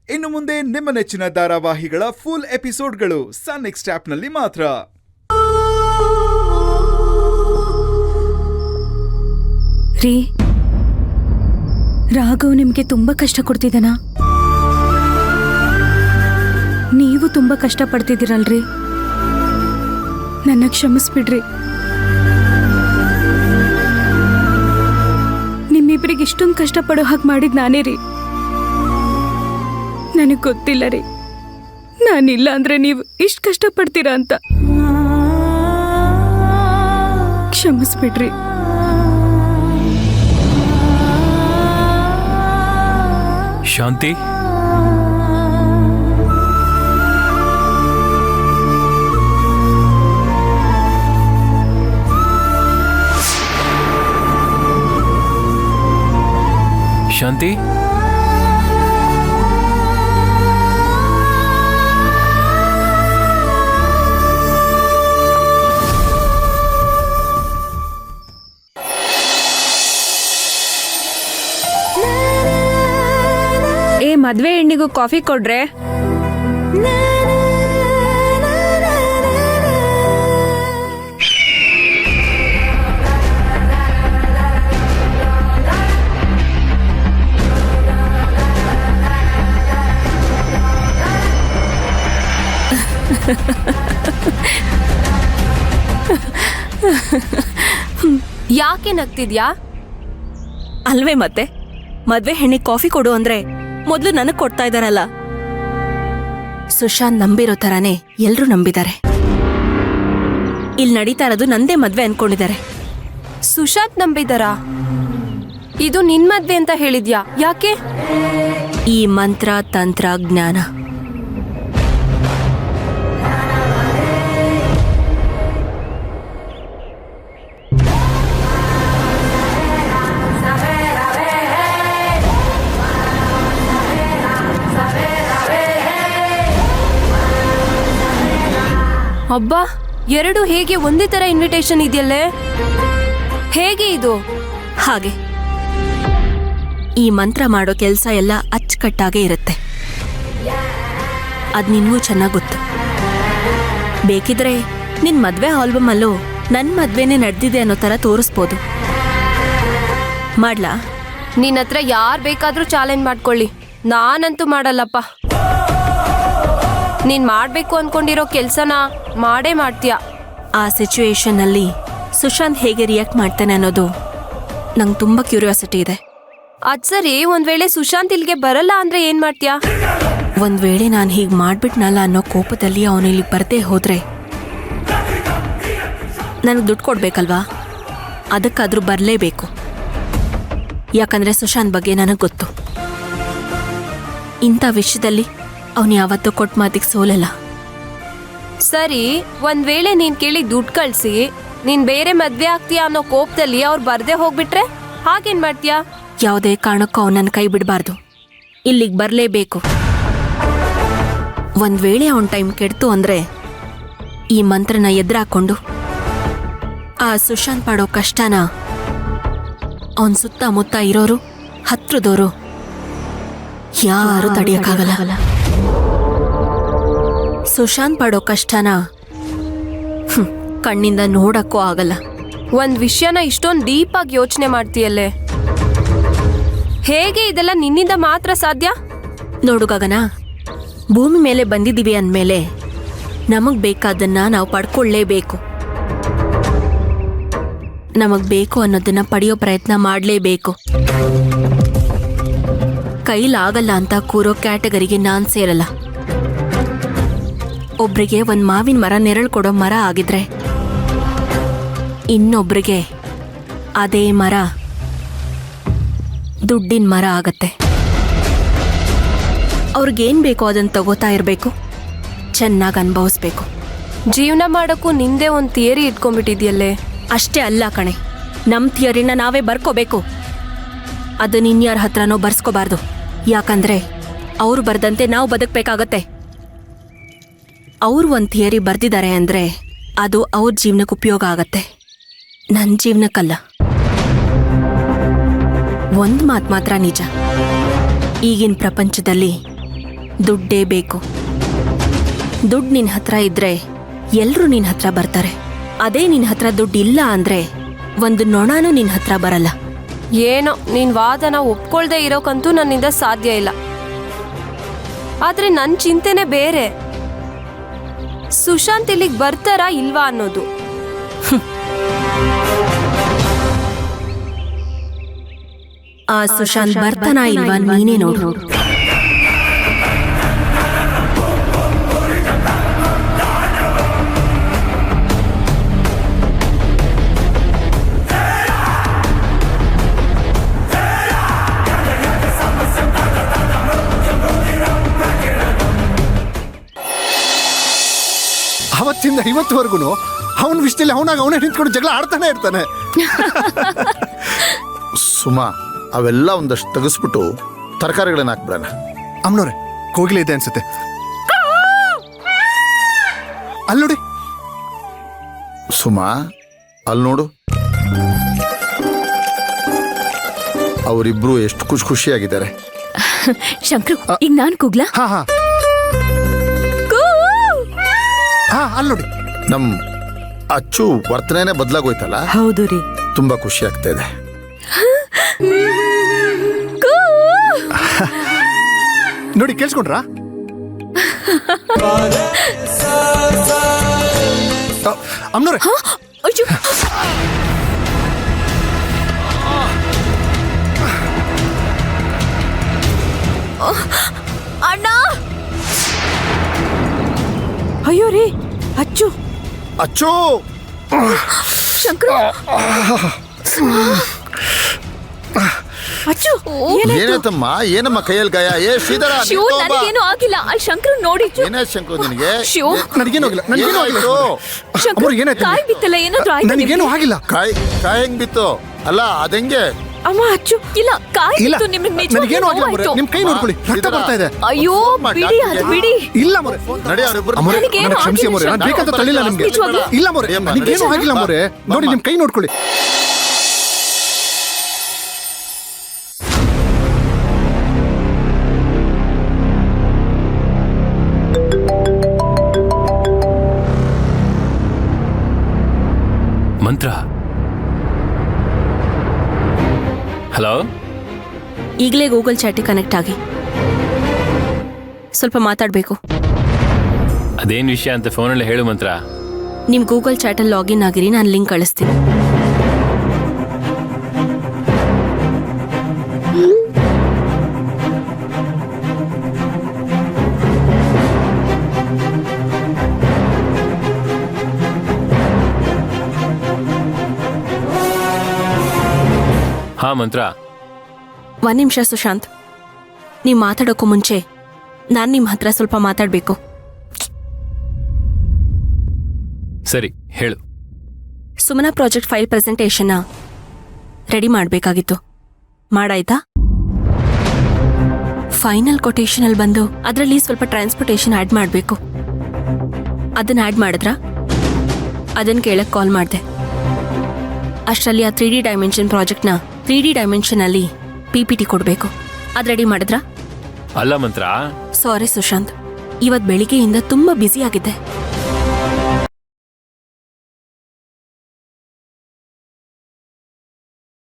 ಇನ್ನು ಮುಂದೆ ನಿಮ್ಮ ನೆಚ್ಚಿನ ಧಾರಾವಾಹಿಗಳ ಫುಲ್ ಎಪಿಸೋಡ್ಗಳು ಸನ್ ನೆಕ್ಸ್ಟ್ ಆಪ್ನಲ್ಲಿ ಮಾತ್ರ. ರೀ, ರಾಘವ್ ನಿಮ್ಗೆ ತುಂಬಾ ಕಷ್ಟ ಕೊಡ್ತಿದ್ದಾನ? ನೀವು ತುಂಬಾ ಕಷ್ಟ ಪಡ್ತಿದ್ದೀರಲ್ರಿ. ನನ್ನ ಕ್ಷಮಿಸ್ಬಿಡ್ರಿ. ನಿಮ್ಮಿಬ್ರಿಗೆ ಇಷ್ಟೊಂದು ಕಷ್ಟ ಪಡೋ ಹಾಗೆ ಮಾಡಿದ್ ನಾನೇ ರೀ. ನನಗೆ ಗೊತ್ತಿಲ್ಲ ರೀ, ನಾನಿಲ್ಲ ಅಂದ್ರೆ ನೀವು ಇಷ್ಟು ಕಷ್ಟ ಪಡ್ತೀರಾ ಅಂತ. ಕ್ಷಮಿಸ್ಬಿಡ್ರಿ. ಶಾಂತಿ, ಶಾಂತಿ, ಮದ್ವೆ ಹೆಣ್ಣಿಗೂ ಕಾಫಿ ಕೊಡ್ರೆ? ಯಾಕೆ ನಗ್ತಿದ್ಯಾ? ಅಲ್ವೇ ಮತ್ತೆ, ಮದ್ವೆ ಹೆಣ್ಣಿಗೆ ಕಾಫಿ ಕೊಡು ಅಂದ್ರೆ ಮೊದ್ಲು ನನಗ್ ಕೊಡ್ತಾ ಇದಾರಲ್ಲ. ಸುಶಾಂತ್ ನಂಬಿರೋ ತರಾನೇ ಎಲ್ರೂ ನಂಬಿದ್ದಾರೆ. ಇಲ್ಲಿ ನಡೀತಾ ಇರೋದು ನಂದೇ ಮದ್ವೆ ಅನ್ಕೊಂಡಿದ್ದಾರೆ. ಸುಶಾಂತ್ ನಂಬಿದಾರಾ? ಇದು ನಿನ್ ಮದ್ವೆ ಅಂತ ಹೇಳಿದ್ಯಾ? ಯಾಕೆ? ಈ ಮಂತ್ರ ತಂತ್ರ ಜ್ಞಾನ ಅಬ್ಬಾ, ಎರಡು ಹೇಗೆ ಒಂದೇ ತರ ಇನ್ವಿಟೇಷನ್ ಇದೆಯಲ್ಲೇ? ಹೇಗೆ ಇದು? ಹಾಗೆ ಈ ಮಂತ್ರ ಮಾಡೋ ಕೆಲಸ ಎಲ್ಲ ಅಚ್ಚುಕಟ್ಟಾಗೆ ಇರುತ್ತೆ. ಅದ್ ನಿನ್ಗೂ ಚೆನ್ನಾಗ್ ಗೊತ್ತು. ಬೇಕಿದ್ರೆ ನಿನ್ ಮದ್ವೆ ಆಲ್ಬಮ್ ಅಲ್ಲೂ ನನ್ ಮದ್ವೆನೇ ನಡೆದಿದೆ ಅನ್ನೋ ತರ ತೋರಿಸ್ಬೋದು. ಮಾಡ್ಲಾ? ನಿನ್ನ ಹತ್ರ ಯಾರ್ ಬೇಕಾದ್ರೂ ಚಾಲೆಂಜ್ ಮಾಡ್ಕೊಳ್ಳಿ, ನಾನಂತೂ ಮಾಡಲ್ಲಪ್ಪ. ನೀನ್ ಮಾಡ್ಬೇಕು ಅನ್ಕೊಂಡಿರೋ ಕೆಲ್ಸನ ಮಾಡೇ ಮಾಡ್ತೀಯ. ಆ ಸಿಚುವೇಶನ್ ಅಲ್ಲಿ ಸುಶಾಂತ್ ಹೇಗೆ ರಿಯಾಕ್ಟ್ ಮಾಡ್ತಾನೆ ಅನ್ನೋದು ನಂಗೆ ತುಂಬಾ ಕ್ಯೂರಿಯಾಸಿಟಿ ಇದೆ. ಅದ್ ಸರಿ, ಒಂದ್ ವೇಳೆ ಸುಶಾಂತ್ ಇಲ್ಗೆ ಬರಲ್ಲ ಅಂದ್ರೆ ಏನ್ ಮಾಡ್ತೀಯಾ? ಒಂದ್ ವೇಳೆ ನಾನು ಹೀಗೆ ಮಾಡ್ಬಿಟ್ನಲ್ಲ ಅನ್ನೋ ಕೋಪದಲ್ಲಿ ಅವನು ಇಲ್ಲಿ ಬರ್ದೇ ಹೋದ್ರೆ ನನಗೆ ದುಡ್ಡು ಕೊಡ್ಬೇಕಲ್ವಾ? ಅದಕ್ಕಾದ್ರೂ ಬರಲೇಬೇಕು. ಯಾಕಂದ್ರೆ ಸುಶಾಂತ್ ಬಗ್ಗೆ ನನಗೆ ಗೊತ್ತು. ಇಂಥ ವಿಷಯದಲ್ಲಿ ಅವನು ಯಾವತ್ತೂ ಕೊಟ್ಟ ಮಾತಿಗೆ ಸೋಲಲ್ಲ. ಸರಿ, ಒಂದ್ ವೇಳೆ ನೀನ್ ಕೇಳಿ ದುಡ್ಡು ಕಳ್ಸಿ ನೀನ್ ಬೇರೆ ಮದ್ವೆ ಆಗ್ತೀಯಾ ಅನ್ನೋ ಕೋಪದಲ್ಲಿ ಅವ್ರು ಬರ್ದೇ ಹೋಗ್ಬಿಟ್ರೆ ಹಾಗೇನ್ ಮಾಡ್ತೀಯಾ? ಯಾವುದೇ ಕಾರಣಕ್ಕೂ ಅವನು ನನ್ನ ಕೈ ಬಿಡಬಾರ್ದು. ಇಲ್ಲಿಗೆ ಬರಲೇಬೇಕು. ಒಂದ್ ವೇಳೆ ಅವನ ಟೈಮ್ ಕೆಡ್ತು ಅಂದ್ರೆ ಈ ಮಂತ್ರನ ಎದುರಾಕೊಂಡು ಆ ಸುಶಾಂತ್ ಪಡೋ ಕಷ್ಟನ ಅವನ್ ಸುತ್ತಮುತ್ತ ಇರೋರು, ಹತ್ರದೋರು ಯಾರು ತಡೆಯಕ್ಕಾಗಲ್ಲ. ಸುಶಾಂತ್ ಪಡೋ ಕಷ್ಟನ ಕಣ್ಣಿಂದ ನೋಡಕ್ಕೂ ಆಗಲ್ಲ. ಒಂದ್ ವಿಷಯನ ಇಷ್ಟೊಂದು ಡೀಪ್ ಆಗಿ ಯೋಚನೆ ಮಾಡ್ತೀಯಲ್ಲೇ, ಹೇಗೆ ಇದೆಲ್ಲ ನಿನ್ನಿಂದ ಮಾತ್ರ ಸಾಧ್ಯ? ನೋಡು ಗಗನ, ಭೂಮಿ ಮೇಲೆ ಬಂದಿದ್ದೀವಿ ಅಂದ್ಮೇಲೆ ನಮಗ್ ಬೇಕಾದನ್ನ ನಾವು ಪಡ್ಕೊಳ್ಳೇಬೇಕು. ನಮಗ್ ಬೇಕು ಅನ್ನೋದನ್ನ ಪಡೆಯೋ ಪ್ರಯತ್ನ ಮಾಡಲೇಬೇಕು. ಕೈಲಾಗಲ್ಲ ಅಂತ ಕೂರೋ ಕ್ಯಾಟಗರಿಗೆ ನಾನ್ ಸೇರಲ್ಲ. ಒಬ್ರಿಗೆ ಒಂದ್ ಮಾವಿನ ಮರ ನೆರಳು ಕೊಡೋ ಮರ ಆಗಿದ್ರೆ ಇನ್ನೊಬ್ರಿಗೆ ಅದೇ ಮರ ದುಡ್ಡಿನ ಮರ ಆಗತ್ತೆ. ಅವ್ರಿಗೇನ್ ಬೇಕೋ ಅದನ್ನ ತಗೋತಾ ಇರ್ಬೇಕು, ಚೆನ್ನಾಗಿ ಅನುಭವಿಸ್ಬೇಕು. ಜೀವನ ಮಾಡೋಕ್ಕೂ ನಿಂದೇ ಒಂದು ಥಿಯರಿ ಇಟ್ಕೊಂಡ್ಬಿಟ್ಟಿದ್ಯಲ್ಲೇ. ಅಷ್ಟೇ ಅಲ್ಲ ಕಣೆ, ನಮ್ ಥಿಯರಿನ ನಾವೇ ಬರ್ಕೋಬೇಕು. ಅದನ್ನ ಇನ್ಯಾರ ಹತ್ರನೋ ಬರ್ಸ್ಕೋಬಾರ್ದು. ಯಾಕಂದ್ರೆ ಅವ್ರು ಬರ್ದಂತೆ ನಾವು ಬದುಕಬೇಕಾಗತ್ತೆ. ಅವ್ರು ಒಂದು ಥಿಯರಿ ಬರ್ದಿದ್ದಾರೆ ಅಂದ್ರೆ ಅದು ಅವ್ರ ಜೀವನಕ್ಕೆ ಉಪಯೋಗ ಆಗತ್ತೆ, ನನ್ನ ಜೀವನಕ್ಕಲ್ಲ. ಒಂದು ಮಾತು ಮಾತ್ರ ನಿಜ, ಈಗಿನ ಪ್ರಪಂಚದಲ್ಲಿ ದುಡ್ಡೇ ಬೇಕು. ದುಡ್ಡು ನಿನ್ನ ಹತ್ರ ಇದ್ರೆ ಎಲ್ರೂ ನಿನ್ನ ಹತ್ರ ಬರ್ತಾರೆ. ಅದೇ ನಿನ್ನ ಹತ್ರ ದುಡ್ಡು ಇಲ್ಲ ಅಂದ್ರೆ ಒಂದು ನೊಣನೂ ನಿನ್ನ ಹತ್ರ ಬರಲ್ಲ. ಏನೋ ನಿನ್ ವಾದನ ಒಪ್ಕೊಳ್ದೆ ಇರೋಕಂತೂ ನನ್ನಿಂದ ಸಾಧ್ಯ ಇಲ್ಲ. ಆದ್ರೆ ನನ್ ಚಿಂತೆನೆ ಬೇರೆ. ಸುಶಾಂತ್ ಇಲ್ಲಿಗೆ ಬರ್ತಾರಾ ಇಲ್ವಾ ಅನ್ನೋದು. ಆ ಸುಶಾಂತ್ ಬರ್ತಾನ ಇಲ್ವಾ ನೀನೇ ನೋಡು. ಅವತ್ತಿಂದ ಇವತ್ತುವರೆಗೂ ಅವನ ವಿಷಯದಲ್ಲಿ ಅವನೇ ನಿಂತ್ಕೊಂಡು ಜಗಳ ಆಡ್ತಾನೆ ಇರ್ತಾನೆ. ಸುಮಾ, ಅವೆಲ್ಲ ಒಂದಷ್ಟು ತೆಗೆಸ್ಬಿಟ್ಟು ತರಕಾರಿಗಳನ್ನ ಹಾಕ್ಬಿಡೋಣ. ಅಮ್ಮನವ್ರೆ, ಕೋಗಿಲೆ ಇದೆ ಅನ್ಸುತ್ತೆ. ಅಲ್ಲಿ ನೋಡಿ. ಸುಮಾ, ಅಲ್ಲಿ ನೋಡು, ಅವರಿಬ್ರು ಎಷ್ಟು ಖುಷಿಯಾಗಿದ್ದಾರೆ. ಶಂಕ್ರು, ಈಗ ನಾನ್ ಕೂಗ್ಲಾ? ಹಾ ಹಾ ಹಾ, ಅಲ್ಲಿ ನೋಡಿ. ನಮ್ ಅಚ್ಚು ವರ್ತನೆನೇ ಬದಲಾಗೋಯ್ತಲ್ಲ. ಹೌದು ರೀ. ತುಂಬಾ ಖುಷಿ ಆಗ್ತಾ ಇದೆ. ನೋಡಿ, ಕೇಳಿಸ್ಕೊಂಡ್ರಾ? ಅಮ್ಮನವ್ರೆ, ಅಯ್ಯೋ, ಅಣ್ಣ! ಅಯ್ಯೋ ರೀ, ಅಚ್ಚು ಅಚ್ಚು, ಶಂಕ್ರು, ಅಚ್ಚು, ಏನಾಯ್ತಮ್ಮ? ಏನಮ್ಮ ಕೈಯಲ್ಲಿ ಗಾಯ? ಶ್ರೀಧರ, ಶಿವ, ನನಗೇನು ಆಗಿಲ್ಲ. ಅಲ್ಲಿ ಶಂಕ್ರು ನೋಡಿ. ಏನಾಯ್ತು ಶಂಕು ನಿನಗೆ? ಶಿವ, ನನಗೇನಾಗಿಲ್ಲ. ಶಂಕ್ರು, ಕಾಯಿ ಬಿತ್ತಲ್ಲ, ಏನಾದ್ರು ಆಯ್ತಾ? ನನಗೇನು ಆಗಿಲ್ಲ. ಕಾಯಿ ಹೆಂಗ್ ಬಿತ್ತು? ಅಲ್ಲ, ಅದೆಂಗೆ? ಅಮ್ಮ, ಅಚ್ಚು, ಇಲ್ಲ, ಕಾಯಿ ಇಲ್ಲ, ಬಿತ್ತು. ನಿಮಗೆ ನನಗೇನು ಆಗಿಲ್ಲ ಮೊರೆ. ನಿಮ್ ಕೈ ನೋಡ್ಕೊಳ್ಳಿ, ರಕ್ತ ಬರ್ತಾ ಇದೆ. ಅಯ್ಯೋ, ಬಿಡಿ, ಅದು ಬಿಡಿ. ಇಲ್ಲ ಮೊರೆ, ನಡಿ, ಅವ್ರಿಬ್ರು ಅಮ್ಮೋರೆ, ನನಗೇನು ನನಗೆ ಕ್ಷಮಿಸಿ ಆಗಿಲ್ಲ, ಮೊರೆ. ನಾನು ಬೇಕಂತ ತಳ್ಳಿಲ್ಲ ನಿಮ್ಗೆ. ನಿಜವಾಗ್ಲೂ? ಇಲ್ಲ ಮೊರೆ, ನನಗೇನು ಆಗಿಲ್ಲ ಮೊರೆ. ನೋಡಿ, ನಿಮ್ ಕೈ ನೋಡ್ಕೊಳ್ಳಿ. ಮಂತ್ರ. ಹಲೋ, ಈಗಲೇ ಗೂಗಲ್ ಚಾಟಿಗೆ ಕನೆಕ್ಟ್ ಆಗಿ ಸ್ವಲ್ಪ ಮಾತಾಡಬೇಕು. ಅದೇನ್ ವಿಷಯ ಅಂತ ಫೋನಲ್ಲಿ ಹೇಳು ಮಂತ್ರ. ನಿಮ್ ಗೂಗಲ್ ಚಾಟಲ್ಲಿ ಲಾಗಿನ್ ಆಗಿರಿ, ನಾನು ಲಿಂಕ್ ಕಳಿಸ್ತೀನಿ. ಹಾ ಮಂತ್ರ. ಒಂದ್ ನಿಮಿಷ ಸುಶಾಂತ್, ನೀವು ಮಾತಾಡೋಕ್ಕೂ ಮುಂಚೆ ನಾನು ನಿಮ್ಮ ಹತ್ರ ಸ್ವಲ್ಪ ಮಾತಾಡಬೇಕು. ಸರಿ, ಹೇಳು. ಸುಮನಾ ಪ್ರಾಜೆಕ್ಟ್ ಫೈಲ್ ಪ್ರೆಸೆಂಟೇಷನ್ನ ರೆಡಿ ಮಾಡಬೇಕಾಗಿತ್ತು. ಮಾಡಾಯ್ತಾ? ಫೈನಲ್ ಕೊಟೇಶನಲ್ಲಿ ಬಂದು ಅದರಲ್ಲಿ ಸ್ವಲ್ಪ ಟ್ರಾನ್ಸ್ಪೋರ್ಟೇಷನ್ ಆ್ಯಡ್ ಮಾಡಬೇಕು. ಅದನ್ನ ಆ್ಯಡ್ ಮಾಡಿದ್ರಾ? ಅದನ್ನು ಕೇಳಕ್ಕೆ ಕಾಲ್ ಮಾಡಿದೆ. ಅಷ್ಟರಲ್ಲಿ ಆ 3D dimension ಪ್ರಾಜೆಕ್ಟ್ನ 3D dimensionally PPT ಕೊಡಬೇಕು. ಅದು ರೆಡಿ ಮಾಡಿದ್ರಾ? ಅಲ್ಲ ಮಂತ್ರ. ಸಾರಿ ಸುಶಾಂತ್, ಇವತ್ತು ಬೆಳಿಗ್ಗೆಯಿಂದ ತುಂಬ ಬ್ಯುಸಿ ಆಗಿದ್ದೆ.